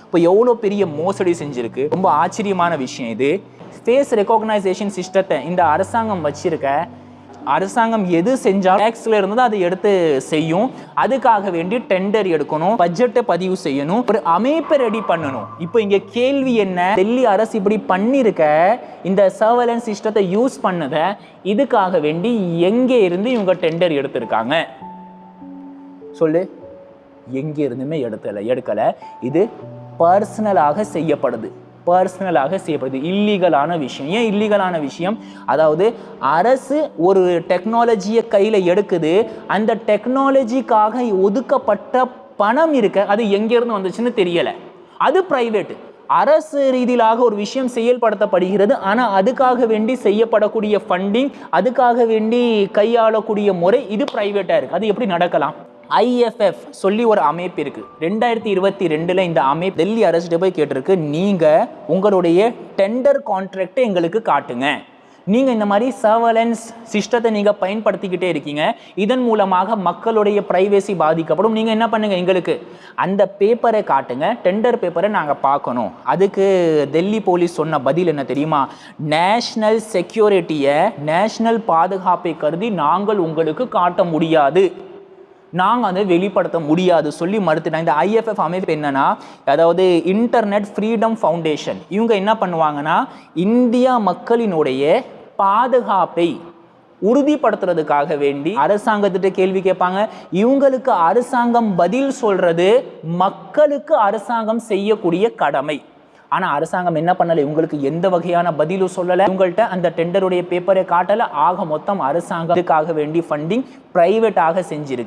இப்போ எவ்வளோ பெரிய மோசடி செஞ்சிருக்கு. ரொம்ப ஆச்சரியமான விஷயம் இது. ஃபேஸ் ரெகக்னைசேஷன் சிஸ்டத்தை இந்த அரசாங்கம் வச்சிருக்க. அரசாங்கம் எது செஞ்சாலும் டேக்ஸ்ல இருந்து அதை எடுத்து செய்யும். அதுக்காக வேண்டி டெண்டர் எடுக்கணும், பட்ஜெட்டை பதிவு செய்யணும், ஒரு அமைப்பை ரெடி பண்ணணும். இப்போ இங்க கேள்வி என்ன, டெல்லி அரசு இப்படி பண்ணிருக்க இந்த சர்வேலன்ஸ் சிஸ்டத்தை யூஸ் பண்ணத இதுக்காக வேண்டி எங்கே இருந்து இவங்க டெண்டர் எடுத்திருக்காங்க சொல்லு? எங்கே இருந்துமே எடுக்கல. இது பர்சனலாக செய்யப்படுது. இல்லீகலான விஷயம். ஏன் இல்லீகலான விஷயம்? அதாவது அரசு ஒரு டெக்னாலஜியை கையில் எடுக்குது, அந்த டெக்னாலஜிக்காக ஒதுக்கப்பட்ட பணம் இருக்க, அது எங்கேருந்து வந்துச்சுன்னு தெரியலை. அது பிரைவேட். அரசு ரீதியிலாக ஒரு விஷயம் செயல்படுத்தப்படுகிறது, ஆனால் அதுக்காக வேண்டி செய்யப்படக்கூடிய ஃபண்டிங், அதுக்காக வேண்டி கையாளக்கூடிய முறை இது பிரைவேட்டாக இருக்குது. அது எப்படி நடக்கலாம்? IFF சொல்லி ஒரு அமைப்பு இருக்கு. 2022 இந்த அமைப்பு டெல்லி அரசு போய் கேட்டிருக்கு, நீங்க உங்களுடைய டெண்டர் கான்ட்ராக்டை எங்களுக்கு காட்டுங்க. நீங்க இந்த மாதிரி சர்வேலன்ஸ் சிஸ்டத்தை நீங்க பயன்படுத்திக்கிட்டே இருக்கீங்க, இதன் மூலமாக மக்களுடைய பிரைவேசி பாதிக்கப்படும். நீங்க என்ன பண்ணுங்க, எங்களுக்கு அந்த பேப்பரை காட்டுங்க, டெண்டர் பேப்பரை நாங்க பார்க்கணும். அதுக்கு டெல்லி போலீஸ் சொன்ன பதில் என்ன தெரியுமா? நேஷனல் செக்யூரிட்டியை, நேஷனல் பாதுகாப்பை கருதி நாங்கள் உங்களுக்கு காட்ட முடியாது, நாங்கள் அதை வெளிப்படுத்த முடியாது சொல்லி மறுத்துட்டாங்க. இந்த IFF அமைப்பு என்னன்னா, அதாவது இன்டர்நெட் ஃப்ரீடம் ஃபவுண்டேஷன். இவங்க என்ன பண்ணுவாங்கன்னா, இந்தியா மக்களினுடைய பாதுகாப்பை உறுதிப்படுத்துறதுக்காக வேண்டி அரசாங்கத்திட்ட கேள்வி கேட்பாங்க. இவங்களுக்கு அரசாங்கம் பதில் சொல்றது மக்களுக்கு அரசாங்கம் செய்யக்கூடிய கடமை. ஆனால் அரசாங்கம் என்ன பண்ணலை, இவங்களுக்கு எந்த வகையான பதிலும் சொல்லலை, இவங்கள்ட்ட அந்த டெண்டருடைய பேப்பரை காட்டலை. ஆக மொத்தம் அரசாங்கத்துக்காக வேண்டி ஃபண்டிங் பிரைவேட்டாக செஞ்சிருக்கு.